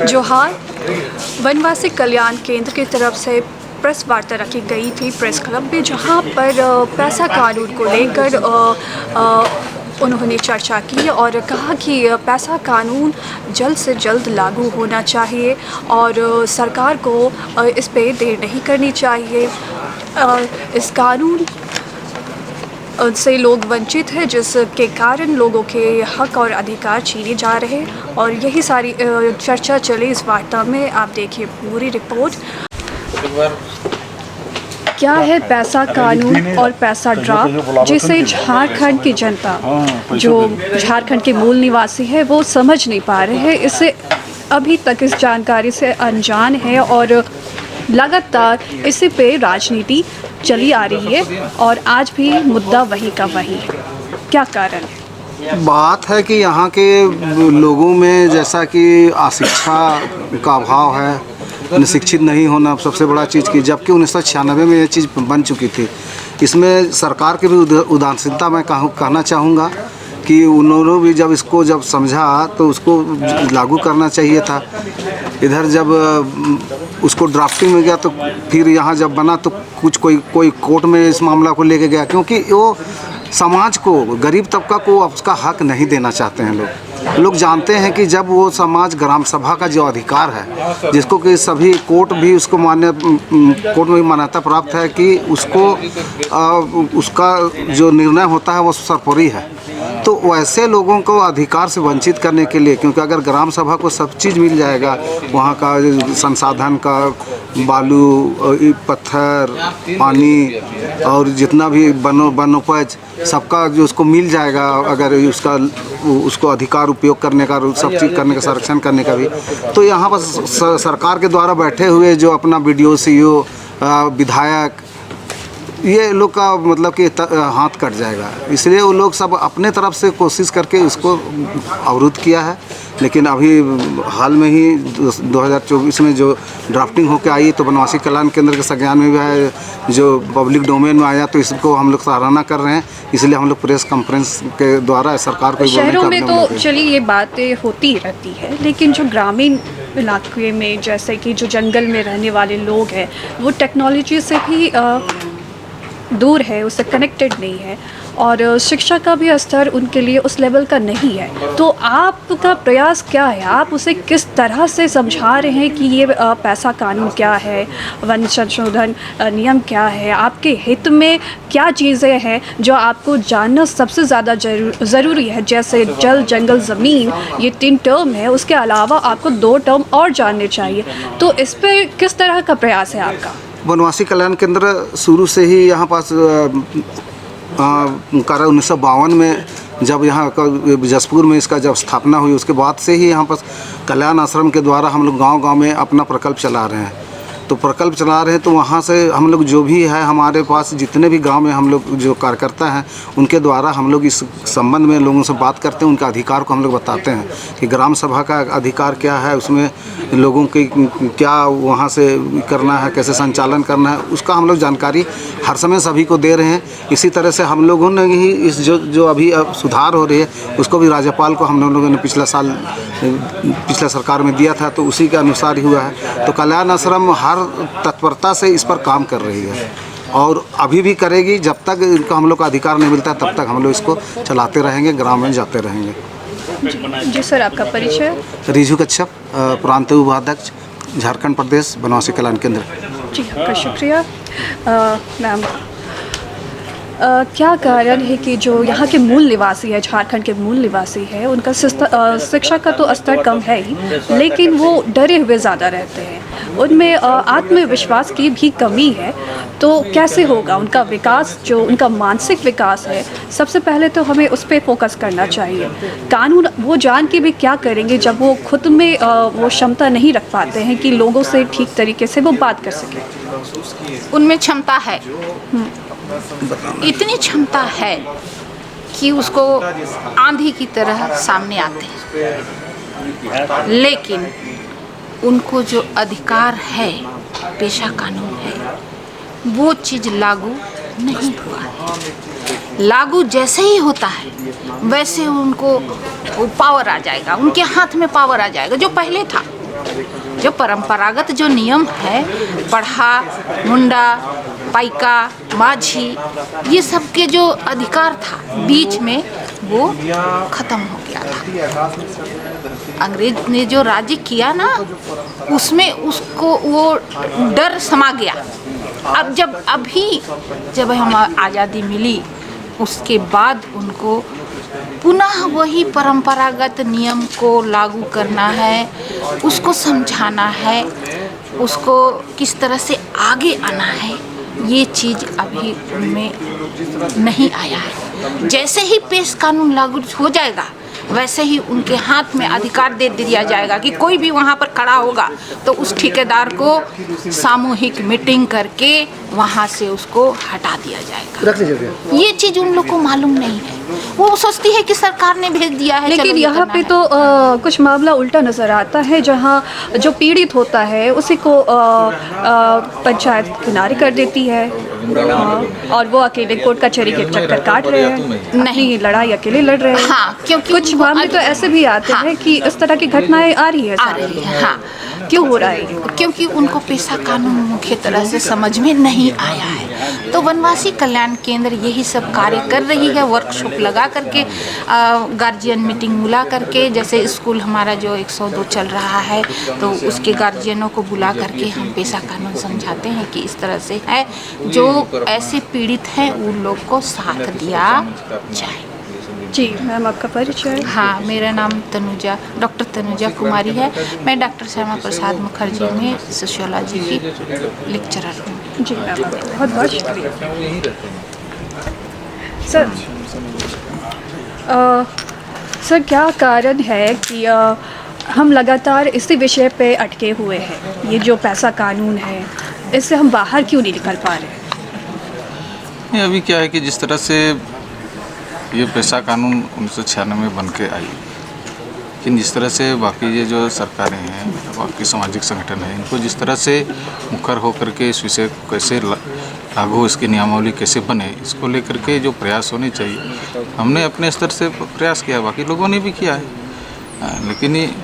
जोहार। वनवासी कल्याण केंद्र की तरफ से प्रेस वार्ता रखी गई थी प्रेस क्लब में, जहां पर पैसा कानून को लेकर उन्होंने चर्चा की और कहा कि पैसा कानून जल्द से जल्द लागू होना चाहिए और सरकार को इस पे देर नहीं करनी चाहिए। इस कानून से लोग वंचित हैं, जिसके कारण लोगों के हक और अधिकार छीने जा रहे हैं और यही सारी चर्चा चली इस वार्ता में। आप देखिए पूरी रिपोर्ट। क्या है पैसा कानून और पैसा ड्राफ्ट, जिसे झारखंड की जनता, जो झारखंड के मूल निवासी है, वो समझ नहीं पा रहे हैं। इसे अभी तक इस जानकारी से अनजान है और लगातार इसी पे राजनीति चली आ रही है और आज भी मुद्दा वही का वही है। क्या कारण है? बात है कि यहाँ के लोगों में जैसा कि अशिक्षा का अभाव है, शिक्षित नहीं होना सबसे बड़ा चीज़ की, जबकि 1996 में ये चीज़ बन चुकी थी। इसमें सरकार की भी उदासीनता मैं कहना चाहूँगा कि उन्होंने भी जब समझा तो उसको लागू करना चाहिए था। इधर जब उसको ड्राफ्टिंग में गया तो फिर यहाँ जब बना तो कोई कोर्ट में इस मामला को लेके गया, क्योंकि वो समाज को, गरीब तबका को उसका हक नहीं देना चाहते हैं लोग जानते हैं कि जब वो समाज ग्राम सभा का जो अधिकार है, जिसको कि सभी कोर्ट भी उसको कोर्ट में मान्यता प्राप्त है कि उसको उसका जो निर्णय होता है वो सर्वोपरि है, तो वैसे लोगों को अधिकार से वंचित करने के लिए, क्योंकि अगर ग्राम सभा को सब चीज़ मिल जाएगा, वहाँ का संसाधन का बालू, पत्थर, पानी और जितना भी वनोपज सबका जो उसको मिल जाएगा, अगर उसको अधिकार उपयोग करने का, सब चीज़ करने का, संरक्षण करने का भी, तो यहाँ पर सरकार के द्वारा बैठे हुए जो अपना BDO, CO, विधायक, ये लोग का मतलब कि हाथ कट जाएगा। इसलिए वो लोग सब अपने तरफ से कोशिश करके उसको अवरुद्ध किया है। लेकिन अभी हाल में ही 2024 में जो ड्राफ्टिंग होकर आई तो वनवासी कल्याण केंद्र के संज्ञान में भी है, जो पब्लिक डोमेन में आया, तो इसको हम लोग सराहना कर रहे हैं। इसलिए हम लोग प्रेस कॉन्फ्रेंस के द्वारा सरकार को शहरों में तो चलिए ये बातें होती रहती है, लेकिन जो ग्रामीण इलाके में, जैसे कि जो जंगल में रहने वाले लोग हैं, वो टेक्नोलॉजी से भी दूर है, उससे कनेक्टेड नहीं है और शिक्षा का भी स्तर उनके लिए उस लेवल का नहीं है। तो आपका प्रयास क्या है? आप उसे किस तरह से समझा रहे हैं कि ये पैसा कानून क्या है, वन संशोधन नियम क्या है, आपके हित में क्या चीज़ें हैं जो आपको जानना सबसे ज़्यादा ज़रूरी है? जैसे जल, जंगल, ज़मीन, ये 3 टर्म है, उसके अलावा आपको 2 टर्म और जानने चाहिए। तो इस पर किस तरह का प्रयास है आपका? वनवासी कल्याण केंद्र शुरू से ही यहाँ पास 1952 में जब यहाँ जसपुर में इसका जब स्थापना हुई, उसके बाद से ही यहाँ पर कल्याण आश्रम के द्वारा हम लोग गांव-गांव में अपना प्रकल्प चला रहे हैं। तो प्रकल्प चला रहे हैं तो वहाँ से हम लोग जो भी है, हमारे पास जितने भी गांव में हम लोग जो कार्यकर्ता हैं, उनके द्वारा हम लोग इस संबंध में लोगों से बात करते हैं, उनका अधिकार को हम लोग बताते हैं कि ग्राम सभा का अधिकार क्या है, उसमें लोगों की क्या वहाँ से करना है, कैसे संचालन करना है, उसका हम लोग जानकारी हर समय सभी को दे रहे हैं। इसी तरह से हम लोगों ने ही इस जो अभी सुधार हो रही है, उसको भी राज्यपाल को हम लोगों ने पिछला सरकार में दिया था, तो उसी के अनुसार ही हुआ है। तो कल्याण आश्रम हर तत्परता से इस पर काम कर रही है और अभी भी करेगी। जब तक इनको हम लोग का अधिकार नहीं मिलता तब तक हम लोग इसको चलाते रहेंगे, ग्राम में जाते रहेंगे। जी सर, आपका परिचय? रिजू कच्छप, प्रांतीय उपाध्यक्ष, झारखंड प्रदेश, वनवासी कल्याण केंद्र। जी, आपका शुक्रिया। मैम, क्या कारण है कि जो यहाँ के मूल निवासी है, झारखंड के मूल निवासी है, उनका शिक्षा का तो स्तर कम है ही, लेकिन वो डरे हुए ज़्यादा रहते हैं, उनमें आत्मविश्वास की भी कमी है। तो कैसे होगा उनका विकास, जो उनका मानसिक विकास है? सबसे पहले तो हमें उस पर फोकस करना चाहिए। कानून वो जान के भी क्या करेंगे जब वो खुद में वो क्षमता नहीं रख पाते हैं कि लोगों से ठीक तरीके से वो बात कर सकें। उनमें क्षमता है, इतनी क्षमता है कि उसको आंधी की तरह सामने आते हैं, लेकिन उनको जो अधिकार है, पेशा कानून है, वो चीज़ लागू नहीं हुआ है। लागू जैसे ही होता है वैसे उनको वो पावर आ जाएगा, उनके हाथ में पावर आ जाएगा जो पहले था। जो परंपरागत जो नियम है, पढ़ा, मुंडा, पाइका, माझी, ये सब के जो अधिकार था बीच में वो खत्म हो गया था। अंग्रेज ने जो राज्य किया ना, उसमें उसको वो डर समा गया। अब जब हम आज़ादी मिली, उसके बाद उनको पुनः वही परंपरागत नियम को लागू करना है, उसको समझाना है, उसको किस तरह से आगे आना है, ये चीज़ अभी उनमें नहीं आया है। जैसे ही पेश कानून लागू हो जाएगा, वैसे ही उनके हाथ में अधिकार दे दिया जाएगा कि कोई भी वहाँ पर खड़ा होगा तो उस ठेकेदार को सामूहिक मीटिंग करके वहाँ से उसको हटा दिया जाएगा। ये चीज़ उन लोग को मालूम नहीं है। वो सोचती है कि सरकार ने भेज दिया है, लेकिन यहाँ पे तो कुछ मामला उल्टा नज़र आता है, जहाँ जो पीड़ित होता है उसी को पंचायत किनारे कर देती है और वो अकेले कोर्ट कचहरी के चक्कर काट रहे हैं, नहीं लड़ाई अकेले लड़ रहे हैं। हाँ, क्योंकि कुछ मामले तो ऐसे भी आते हैं कि इस तरह की घटनाएं आ रही है। हाँ, क्यों हो रहा है? क्योंकि उनको पेशा कानून मुख्य तरह से समझ में नहीं आया है। तो वनवासी कल्याण केंद्र यही सब कार्य कर रही है, वर्कशॉप लगा करके, गार्जियन मीटिंग बुला करके, जैसे स्कूल हमारा जो 102 चल रहा है तो उसके गार्जियनों को बुला करके हम पेशा कानून समझाते हैं कि इस तरह से है, जो ऐसे पीड़ित हैं उन लोग को साथ दिया जाए। जी मैम, आपका परिचय? हाँ, मेरा नाम डॉक्टर तनुजा कुमारी है। मैं डॉक्टर श्यामा प्रसाद मुखर्जी में सोशियोलॉजी की लेक्चरर हूँ। जी मैम, बहुत बहुत शुक्रिया। सर क्या कारण है कि हम लगातार इसी विषय पे अटके हुए हैं? ये जो पैसा कानून है, इससे हम बाहर क्यों नहीं निकल पा रहे? नहीं, अभी क्या है कि जिस तरह से ये पेशा कानून 1996 में बन के आई, लेकिन जिस तरह से बाकी ये जो सरकारें हैं, बाकी सामाजिक संगठन हैं, इनको जिस तरह से मुखर होकर के इस विषय को कैसे लागू, इसकी नियमावली कैसे बने, इसको लेकर के जो प्रयास होने चाहिए, हमने अपने स्तर से प्रयास किया, बाकी लोगों ने भी किया है।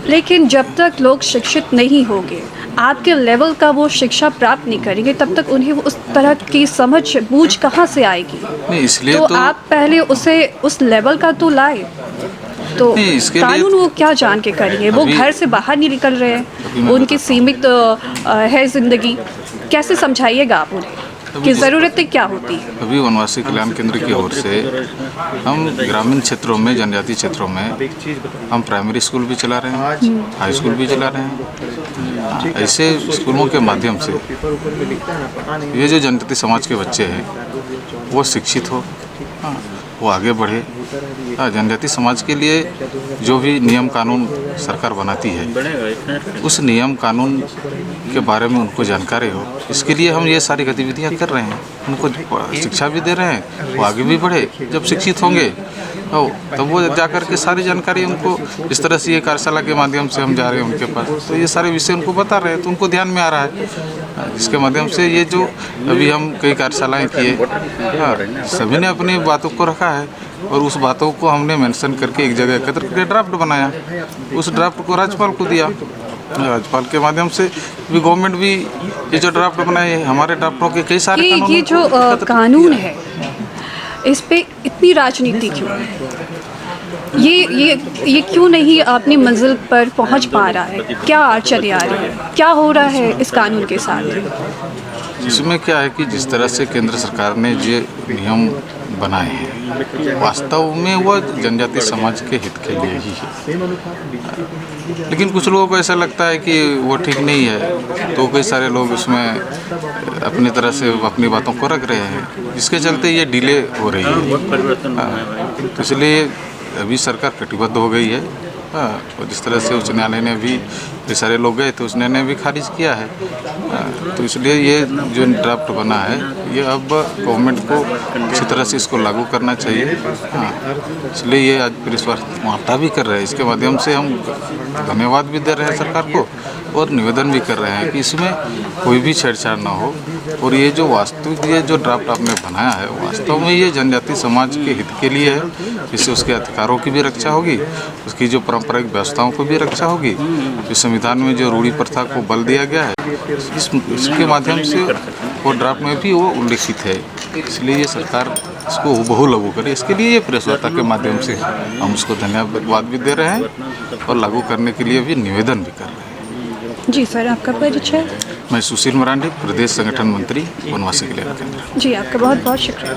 लेकिन जब तक लोग शिक्षित नहीं होंगे, आपके लेवल का वो शिक्षा प्राप्त नहीं करेंगे, तब तक उन्हें उस तरह की समझ बूझ कहाँ से आएगी? नहीं, इसलिए तो आप पहले उसे उस लेवल का तो लाए, तो कानून वो क्या जान के करेंगे? वो घर से बाहर नहीं निकल रहे हैं, उनकी सीमित है जिंदगी, कैसे समझाइएगा आप उन्हें कि ज़रूरतें क्या होती है? अभी वनवासी कल्याण केंद्र की ओर से हम ग्रामीण क्षेत्रों में, जनजातीय क्षेत्रों में हम प्राइमरी स्कूल भी चला रहे हैं, हाई स्कूल भी चला रहे हैं। ऐसे स्कूलों के माध्यम से ये जो जनजातीय समाज के बच्चे हैं वो शिक्षित हो, वो आगे बढ़े। जनजातीय समाज के लिए जो भी नियम कानून सरकार बनाती है, उस नियम कानून के बारे में उनको जानकारी हो, इसके लिए हम ये सारी गतिविधियां कर रहे हैं। उनको शिक्षा भी दे रहे हैं, वो आगे भी बढ़े। जब शिक्षित होंगे तब वो जाकर के सारी जानकारी उनको, इस तरह से ये कार्यशाला के माध्यम से हम जा रहे हैं उनके पास, तो ये सारे विषय उनको बता रहे हैं, तो उनको ध्यान में आ रहा है। जिसके माध्यम से ये जो अभी हम कई कार्यशालाएँ किए, सभी ने अपनी बातों को रखा है और उस बातों को हमने मेंशन करके एक जगह एकत्र करके ड्राफ्ट बनाया। उस ड्राफ्ट को राज्यपाल को दिया। राज्यपाल के माध्यम से भी गवर्नमेंट भी ये जो ड्राफ्ट बनाए, हमारे ड्राफ्टों के कई सारे ये जो कानून है, इस पे इतनी राजनीति क्यों? ये क्यों नहीं अपनी मंजिल पर पहुंच पा रहा है? क्या अड़चनें आ रही है? क्या हो रहा है इस कानून के साथ? इसमें क्या है कि जिस तरह से केंद्र सरकार ने जो नियम बनाए हैं, वास्तव में वो जनजातीय समाज के हित के लिए ही है। लेकिन कुछ लोगों को ऐसा लगता है कि वो ठीक नहीं है, तो कई सारे लोग उसमें अपनी तरह से अपनी बातों को रख रहे हैं, जिसके चलते ये डिले हो रही है। तो इसलिए अभी सरकार कटिबद्ध हो गई है। और जिस तरह से उच्च न्यायालय ने भी, कई सारे लोग गए तो उच्च न्यायालय ने भी खारिज किया है। तो इसलिए ये जो ड्राफ्ट बना है, ये अब गवर्नमेंट को इसी तरह से इसको लागू करना चाहिए। इसलिए ये आज प्रेस वार्ता भी कर रहे हैं। इसके माध्यम से हम धन्यवाद भी दे रहे हैं सरकार को और निवेदन भी कर रहे हैं कि इसमें कोई भी छेड़छाड़ ना हो, और ये जो वास्तविक ये जो ड्राफ्ट आपने बनाया है वास्तव में ये जनजाति समाज के हित के लिए है। इससे उसके अधिकारों की भी रक्षा होगी, उसकी जो पारंपरिक व्यवस्थाओं को भी रक्षा होगी। इस संविधान में जो रूढ़ी प्रथा को बल दिया गया है इसके माध्यम से वो ड्राफ्ट में भी वो उल्लेखित है। इसलिए ये सरकार इसको बहु लागू करे, इसके लिए ये प्रेस वार्ता के माध्यम से हम उसको धन्यवाद भी दे रहे हैं और लागू करने के लिए भी निवेदन भी कर रहे हैं। जी सर, आपका परिचय? मैं सुशील मरांडी, प्रदेश संगठन मंत्री, वनवासी कल्याण केंद्र। जी, आपका बहुत बहुत शुक्रिया।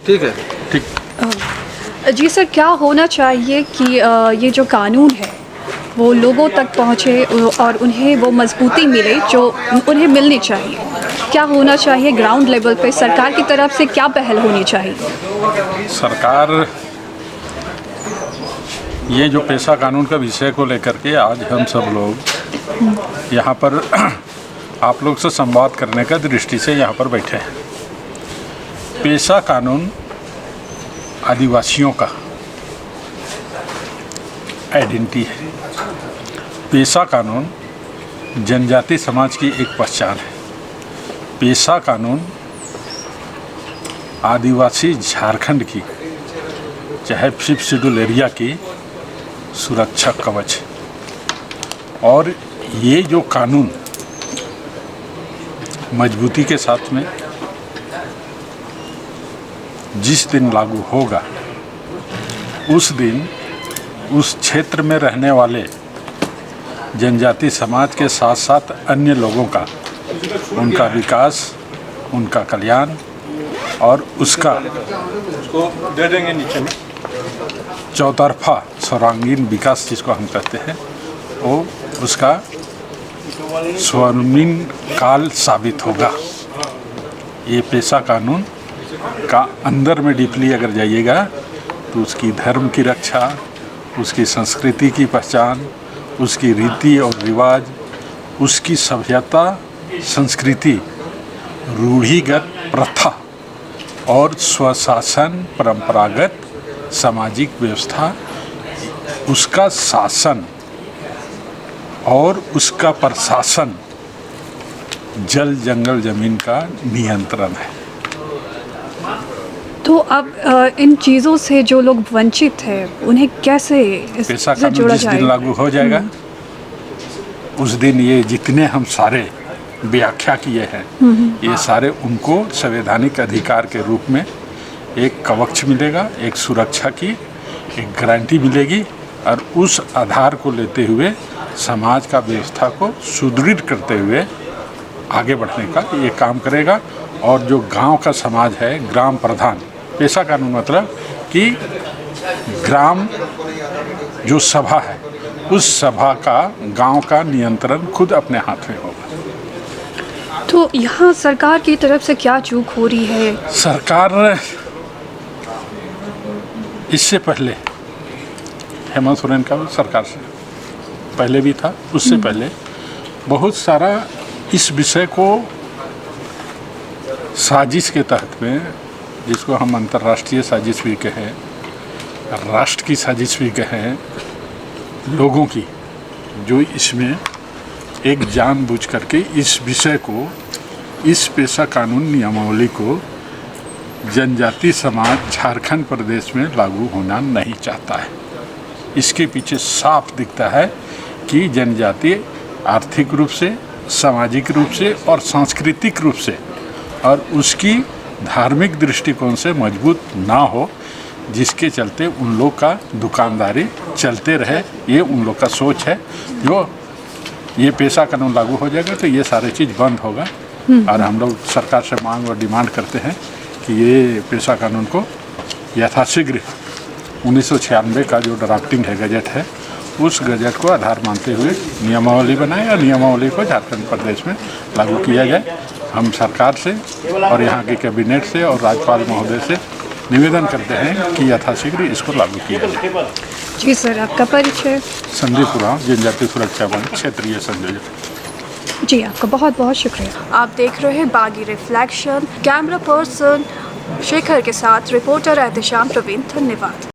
ठीक है, ठीक। जी सर, क्या होना चाहिए कि ये जो कानून है वो लोगों तक पहुँचे और उन्हें वो मजबूती मिले जो उन्हें मिलनी चाहिए? क्या होना चाहिए ग्राउंड लेवल पे? सरकार की तरफ से क्या पहल होनी चाहिए? सरकार ये जो पेशा कानून का विषय को लेकर के आज हम सब लोग यहाँ पर आप लोग से संवाद करने का दृष्टि से यहाँ पर बैठे हैं। पेशा कानून आदिवासियों का आइडेंटिटी है। पेशा कानून जनजाति समाज की एक पहचान है। पेशा कानून आदिवासी झारखंड की चाहे 5th शेड्यूल एरिया की सुरक्षा कवच। और ये जो कानून मजबूती के साथ में जिस दिन लागू होगा उस दिन उस क्षेत्र में रहने वाले जनजाति समाज के साथ साथ अन्य लोगों का, उनका विकास, उनका कल्याण और उसका दे देंगे नीचे में चौतरफा सर्वांगीण विकास जिसको हम कहते हैं वो उसका स्वर्णिम काल साबित होगा। ये पेशा कानून का अंदर में डीपली अगर जाइएगा तो उसकी धर्म की रक्षा, उसकी संस्कृति की पहचान, उसकी रीति और रिवाज, उसकी सभ्यता, संस्कृति, रूढ़िगत प्रथा और स्वशासन, परंपरागत सामाजिक व्यवस्था, उसका शासन और उसका प्रशासन, जल जंगल जमीन का नियंत्रण है। तो अब इन चीज़ों से जो लोग वंचित हैं उन्हें कैसे पेशा इससे कानून जोड़ा जिस दिन जाएगा? लागू हो जाएगा उस दिन ये जितने हम सारे व्याख्या किए हैं ये सारे उनको संवैधानिक अधिकार के रूप में एक कवच मिलेगा, एक सुरक्षा की एक गारंटी मिलेगी और उस आधार को लेते हुए समाज का व्यवस्था को सुदृढ़ करते हुए आगे बढ़ने का ये काम करेगा। और जो गांव का समाज है, ग्राम प्रधान, पेशा कानून मतलब कि ग्राम जो सभा है उस सभा का, गांव का नियंत्रण खुद अपने हाथ में होगा। तो यहाँ सरकार की तरफ से क्या चूक हो रही है? सरकार इससे पहले हेमंत सोरेन का सरकार से पहले भी था, उससे पहले बहुत सारा इस विषय को साजिश के तहत में, जिसको हम अंतर्राष्ट्रीय साजिश भी कहें, राष्ट्र की साजिश भी कहें, लोगों की जो इसमें एक जानबूझ करके इस विषय को, इस पेशा कानून नियमावली को जनजाति समाज झारखंड प्रदेश में लागू होना नहीं चाहता है। इसके पीछे साफ दिखता है कि जनजाति आर्थिक रूप से, सामाजिक रूप से और सांस्कृतिक रूप से और उसकी धार्मिक दृष्टिकोण से मजबूत ना हो, जिसके चलते उन लोग का दुकानदारी चलते रहे, ये उन लोग का सोच है। जो ये पेशा कानून लागू हो जाएगा तो ये सारी चीज़ बंद होगा और हम लोग सरकार से मांग और डिमांड करते हैं कि ये पेशा कानून को यथाशीघ्र 1996 का जो ड्राफ्टिंग है, गजट है, उस गजट को आधार मानते हुए नियमावली बनाए और नियमावली को झारखंड प्रदेश में लागू किया जाए। हम सरकार से और यहाँ के कैबिनेट से और राज्यपाल महोदय से निवेदन करते हैं कि यथाशीघ्र इसको लागू किया जाए। जी सर, आपका परिचय? संदीप उरांव, जनजाति सुरक्षा बल क्षेत्रीय संयोजक। जी, आपका बहुत बहुत शुक्रिया। आप देख रहे हैं बागी रिफ्लेक्शन। कैमरा पर्सन शेखर के साथ रिपोर्टर एहतेशाम प्रवीण। धन्यवाद।